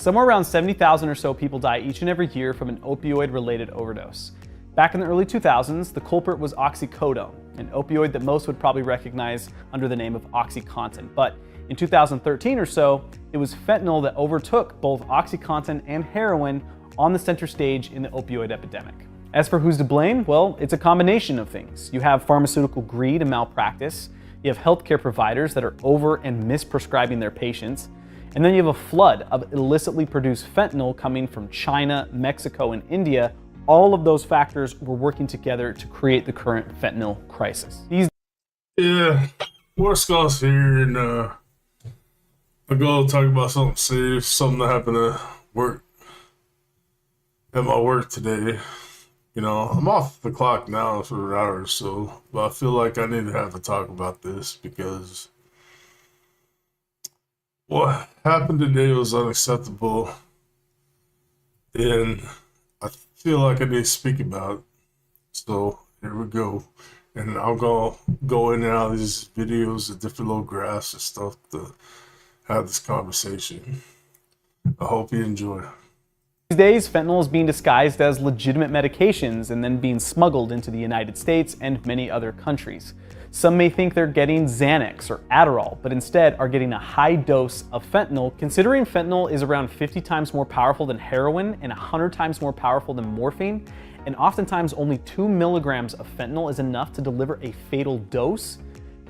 somewhere around 70,000 or so people die each and every year from an opioid-related overdose. Back in the early 2000s, the culprit was oxycodone, an opioid that most would probably recognize under the name of OxyContin. But in 2013 or so, it was fentanyl that overtook both OxyContin and heroin on the center stage in the opioid epidemic. As for who's to blame, well, it's a combination of things. You have pharmaceutical greed and malpractice, you have healthcare providers that are over and misprescribing their patients, and then you have a flood of illicitly produced fentanyl coming from China, Mexico, and India. All of those factors were working together to create the current fentanyl crisis. Yeah, worst goes here, and I go talk about something serious, something that happened at my work today. You know, I'm off the clock now for an hour or so, but I feel like I need to have a talk about this because what happened today was unacceptable, and I feel like I need to speak about it. So here we go. And I'm going to go in and out of these videos and different little graphs and stuff to have this conversation. I hope you enjoy. These days, fentanyl is being disguised as legitimate medications and then being smuggled into the United States and many other countries. Some may think they're getting Xanax or Adderall, but instead are getting a high dose of fentanyl, considering fentanyl is around 50 times more powerful than heroin and 100 times more powerful than morphine, and oftentimes only 2 milligrams of fentanyl is enough to deliver a fatal dose.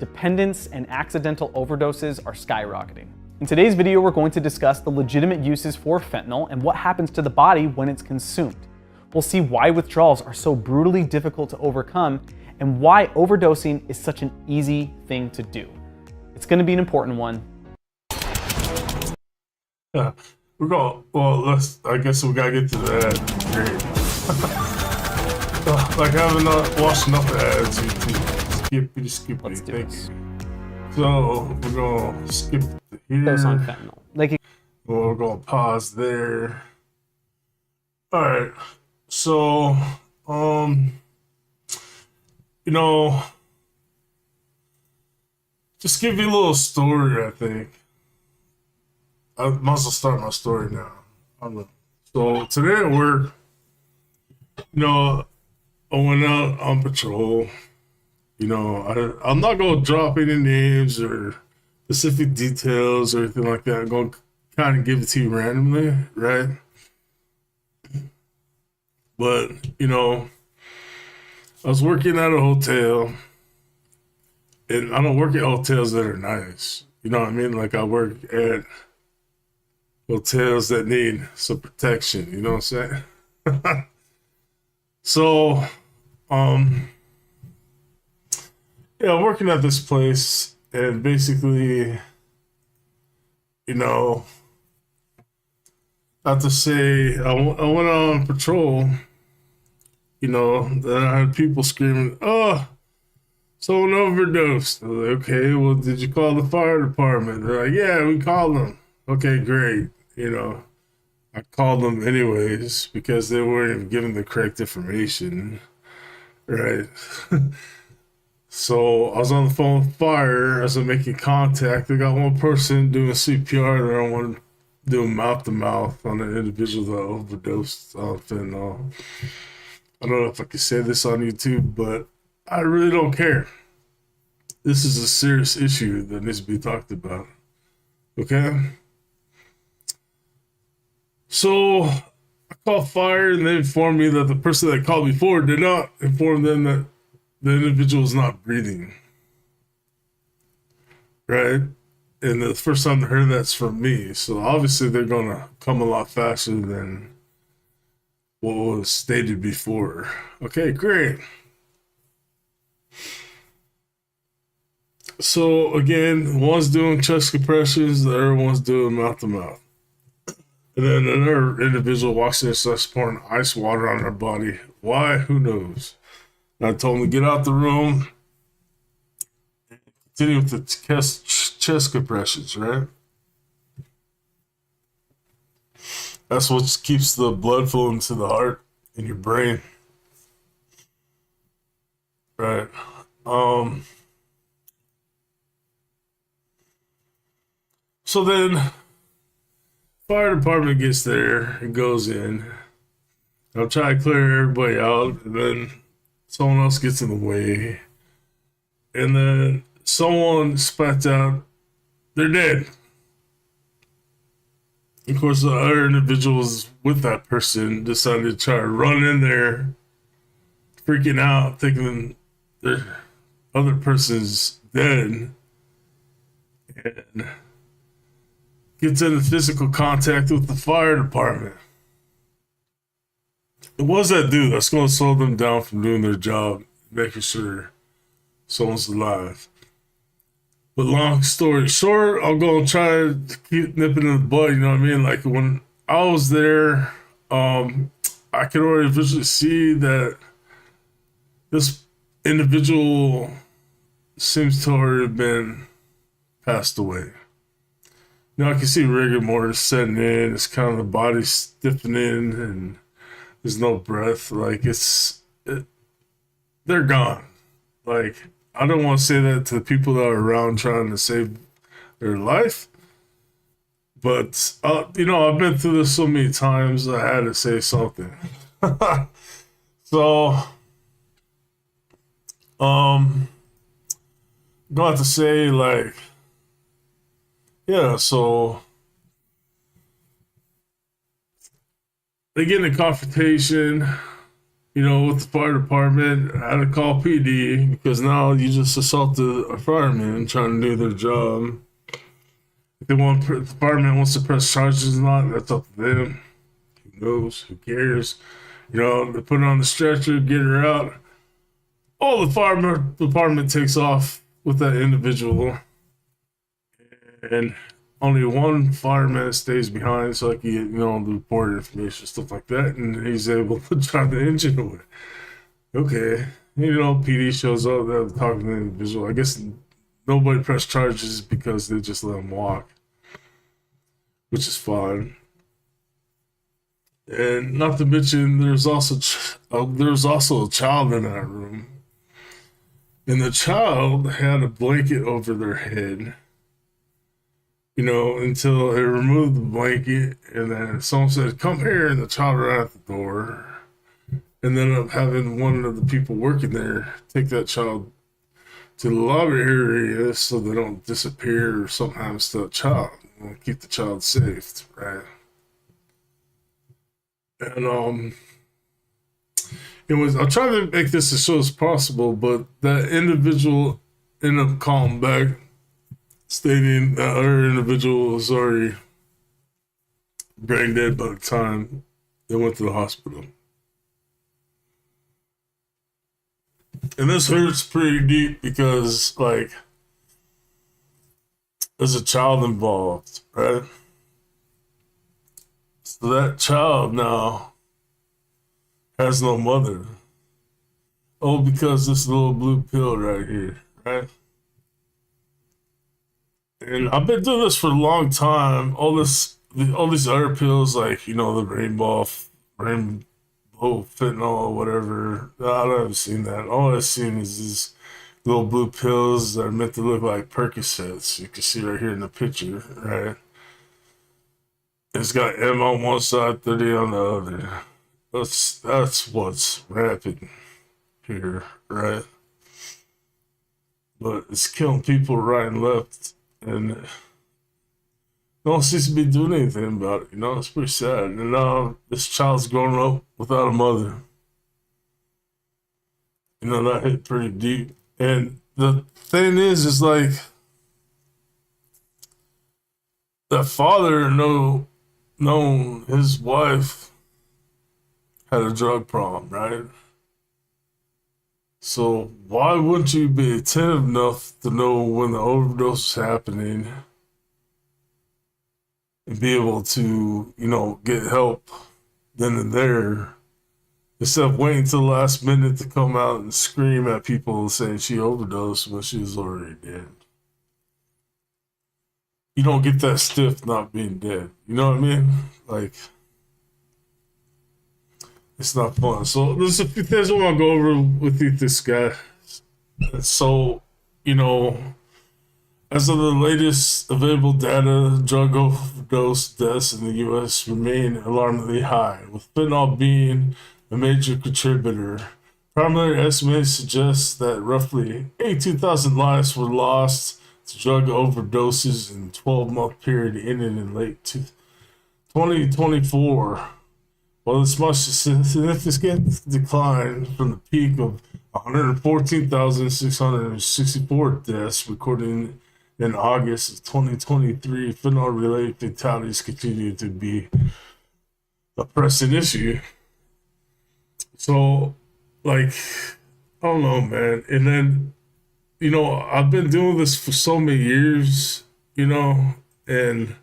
Dependence and accidental overdoses are skyrocketing. In today's video, we're going to discuss the legitimate uses for fentanyl and what happens to the body when it's consumed. We'll see why withdrawals are so brutally difficult to overcome and why overdosing is such an easy thing to do. It's going to be an important one. Yeah, I guess we gotta get to that. Great. Like I haven't watched enough ads, you skip Let's do this. So we're gonna skip here. Dose on fentanyl. We're gonna pause there. All right. So, you know, just give you a little story. I think I might as well start my story now. So today at work, you know, I went out on patrol. You know, I'm not going to drop any names or specific details or anything like that. I'm going to kind of give it to you randomly, right? But, you know, I was working at a hotel, and I don't work at hotels that are nice. You know what I mean? Like I work at hotels that need some protection. You know what I'm saying? So, yeah, I'm working at this place, and basically, you know, not to say I went on patrol, you know, then I had people screaming, "Oh, someone overdosed." I was like, okay, well, did you call the fire department? They're like, yeah, we called them. Okay, great. You know, I called them anyways because they weren't even giving the correct information, right? So I was on the phone with fire as I'm making contact. They got one person doing CPR and I want doing mouth to mouth on an individual that overdosed on fentanyl. I don't know if I can say this on YouTube, but I really don't care. This is a serious issue that needs to be talked about. Okay? So I called fire and they informed me that the person that called before did not inform them that the individual is not breathing. Right? And the first time they heard that's from me. So obviously they're going to come a lot faster than what was stated before. Okay, great. So again, one's doing chest compressions, the other one's doing mouth to mouth. And then another individual walks in and starts pouring ice water on her body. Why? Who knows? And I told him to get out the room. Continue with the chest compressions, right? That's what keeps the blood flowing to the heart and your brain. Right. So then Fire department gets there and goes in. I'll try to clear everybody out, and then someone else gets in the way. And then someone spats out, they're dead. Of course, the other individuals with that person decided to try to run in there, freaking out, thinking the other person's dead, and gets into physical contact with the fire department. It was that dude that's going to slow them down from doing their job, making sure someone's alive. But long story short, I'll go and try to keep nipping in the bud, you know what I mean? Like when I was there, I could already visually see that this individual seems to already have been passed away. You know, I can see rigor mortis setting in. It's kind of the body stiffening and there's no breath. Like they're gone. Like, I don't want to say that to the people that are around trying to save their life. But, you know, I've been through this so many times, I had to say something. So, I'm going to have to say, like, yeah, so they get in a confrontation, you know, with the fire department. I had to call PD because now you just assaulted a fireman trying to do their job. If they want, the fireman wants to press charges or not, that's up to them. Who knows? Who cares? You know, they put her on the stretcher, get her out. Oh, the fire department takes off with that individual. And only one fireman stays behind so I can get, you know, the report information, stuff like that. And he's able to drive the engine away. Okay. You know, PD shows up, they're talking to the individual. I guess nobody pressed charges because they just let him walk, which is fine. And not to mention, there's also a child in that room. And the child had a blanket over their head, you know, until they removed the blanket, and then someone said, "Come here," and the child ran out the door, and then up having one of the people working there take that child to the lobby area so they don't disappear or something happens to the child. You know, keep the child safe, right? And I'll try to make this as short as possible, but that individual ended up calling back, stating that other individual was already brain dead by the time they went to the hospital. And this hurts pretty deep because, like, there's a child involved, right? So that child now has no mother. Oh, because this little blue pill right here, right? And I've been doing this for a long time. All these other pills, like, you know, the rainbow fentanyl, whatever. I haven't seen that. All I've seen is these little blue pills that are meant to look like Percocets. You can see right here in the picture, right? It's got M on one side, 30 on the other. That's what's rampant here, right? But it's killing people right and left, and no one seems to be doing anything about it. You know, it's pretty sad. And now this child's growing up without a mother. You know, that hit pretty deep. And the thing is like that father known his wife had a drug problem, right? So why wouldn't you be attentive enough to know when the overdose is happening and be able to, you know, get help then and there, instead of waiting till the last minute to come out and scream at people saying she overdosed when she was already dead? You don't get that stiff not being dead. You know what I mean? Like, it's not fun. So there's a few things I want to go over with you, this guy. So, you know, As of the latest available data, drug overdose deaths in the U.S. remain alarmingly high, with fentanyl being a major contributor. Primary estimates suggest that roughly 82,000 lives were lost to drug overdoses in a 12-month period ending in late 2024. While this much a significant decline from the peak of 114,664 deaths recorded in August of 2023, fentanyl-related fatalities continue to be a pressing issue. So, like, I don't know, man. And then, I've been doing this for so many years, and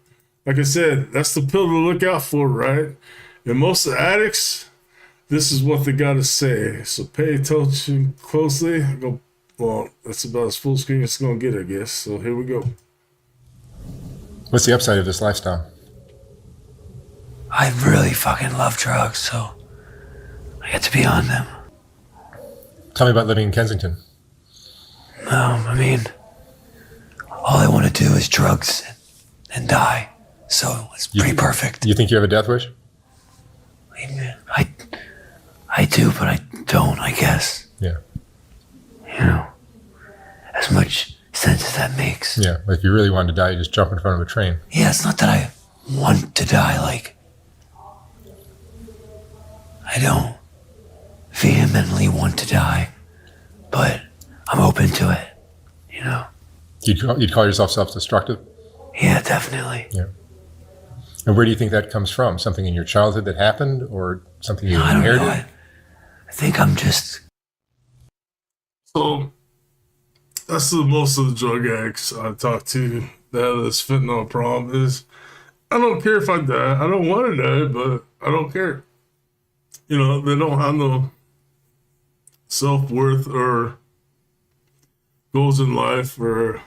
like I said, that's the pill to look out for, right? And most addicts, this is what they got to say. So pay attention closely. Well, that's about as full screen as it's going to get, I guess. So here we go. What's the upside of this lifestyle? I really fucking love drugs, so I get to be on them. Tell me about living in Kensington. I mean, all I want to do is drugs and die. So it's pretty perfect. You think you have a death wish? I do, but I don't, I guess. Yeah. As much sense as that makes. Yeah, if you really wanted to die, you just jump in front of a train. Yeah, it's not that I want to die, like, I don't vehemently want to die, but I'm open to it, You'd call yourself self-destructive? Yeah, definitely. Yeah. And where do you think that comes from? Something in your childhood that happened, or something you I don't inherited? know. I think I'm just... So, that's the most of the drug addicts I talk to that have this fentanyl problem is, I don't care if I die. I don't want to die, but I don't care. They don't have no self-worth or goals in life or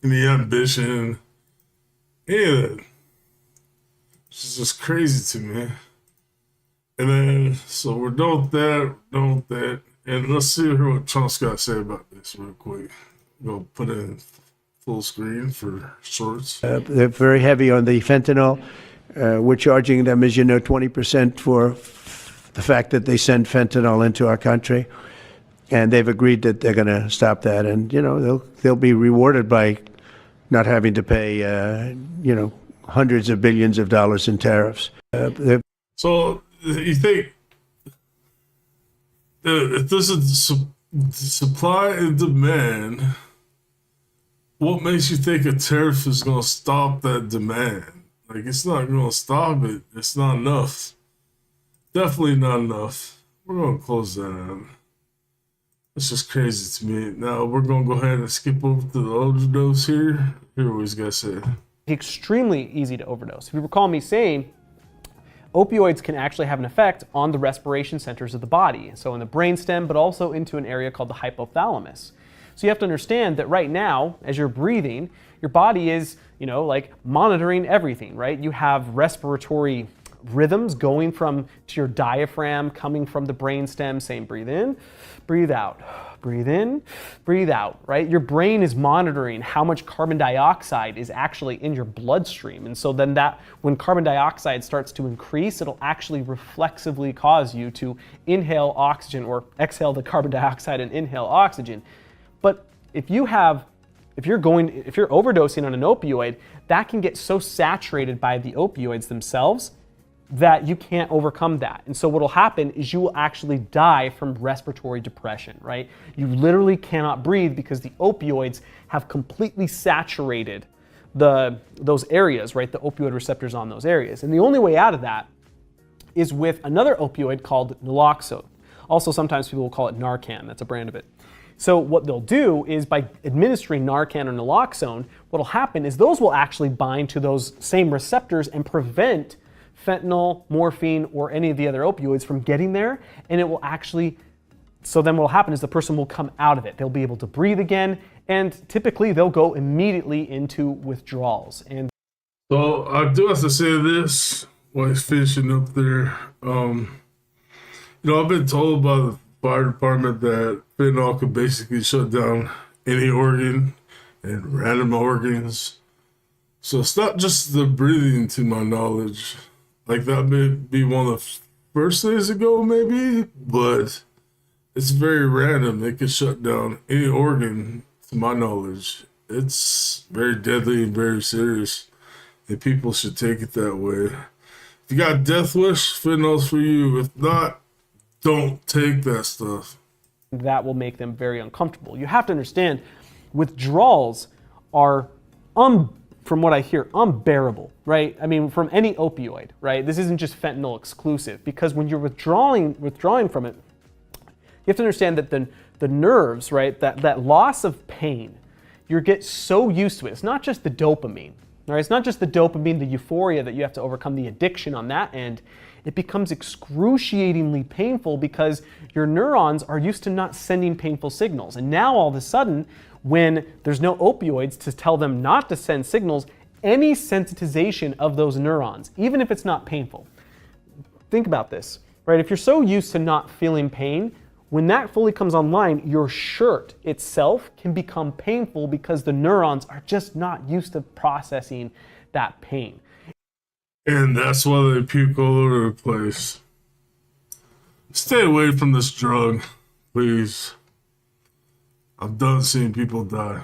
any ambition, any of that. It's just crazy to me. And then, so we're done with that, And let's see what Trump's got to say about this real quick. We'll put it in full screen for shorts. They're very heavy on the fentanyl. We're charging them, as you know, 20% for the fact that they send fentanyl into our country. And they've agreed that they're going to stop that. And, they'll be rewarded by not having to pay, hundreds of billions of dollars in tariffs. So you think if there's a supply and demand, what makes you think a tariff is going to stop that demand? Like, it's not going to stop it. It's not enough. Definitely not enough. We're going to close that out. It's just crazy to me. Now, we're going to go ahead and skip over to the overdose here. Here what he's got to say. Extremely easy to overdose. If you recall me saying, opioids can actually have an effect on the respiration centers of the body, so in the brainstem, but also into an area called the hypothalamus. So you have to understand that right now, as you're breathing, your body is, monitoring everything, right? You have respiratory rhythms going to your diaphragm, coming from the brainstem, saying breathe in, breathe out. Breathe in, breathe out, right? Your brain is monitoring how much carbon dioxide is actually in your bloodstream. And so then when carbon dioxide starts to increase, it'll actually reflexively cause you to inhale oxygen or exhale the carbon dioxide and inhale oxygen. But if you're overdosing on an opioid, that can get so saturated by the opioids themselves that you can't overcome that. And so what will happen is you will actually die from respiratory depression, right? You literally cannot breathe because the opioids have completely saturated those areas, right? The opioid receptors on those areas. And the only way out of that is with another opioid called naloxone. Also, sometimes people will call it Narcan. That's a brand of it. So what they'll do is by administering Narcan or naloxone, what will happen is those will actually bind to those same receptors and prevent fentanyl, morphine, or any of the other opioids from getting there, and it will actually, so then what will happen is the person will come out of it. They'll be able to breathe again, and typically they'll go immediately into withdrawals. And so I do have to say this while he's finishing up there. I've been told by the fire department that fentanyl could basically shut down any organ and random organs. So it's not just the breathing, to my knowledge. Like that may be one of the first days ago, maybe, but it's very random. It could shut down any organ, to my knowledge. It's very deadly and very serious, and people should take it that way. If you got a death wish, fentanyl's for you. If not, don't take that stuff. That will make them very uncomfortable. You have to understand, withdrawals are, from what I hear, unbearable, right? I mean, from any opioid, right? This isn't just fentanyl exclusive, because when you're withdrawing from it, you have to understand that the nerves, right, that loss of pain, you get so used to it. It's not just the dopamine, right? It's not just the dopamine, the euphoria that you have to overcome the addiction on that end. It becomes excruciatingly painful because your neurons are used to not sending painful signals. And now all of a sudden, when there's no opioids to tell them not to send signals, any sensitization of those neurons, even if it's not painful. Think about this, right? If you're so used to not feeling pain, when that fully comes online, your shirt itself can become painful because the neurons are just not used to processing that pain. And that's why they puke all over the place. Stay away from this drug, please. I'm done seeing people die.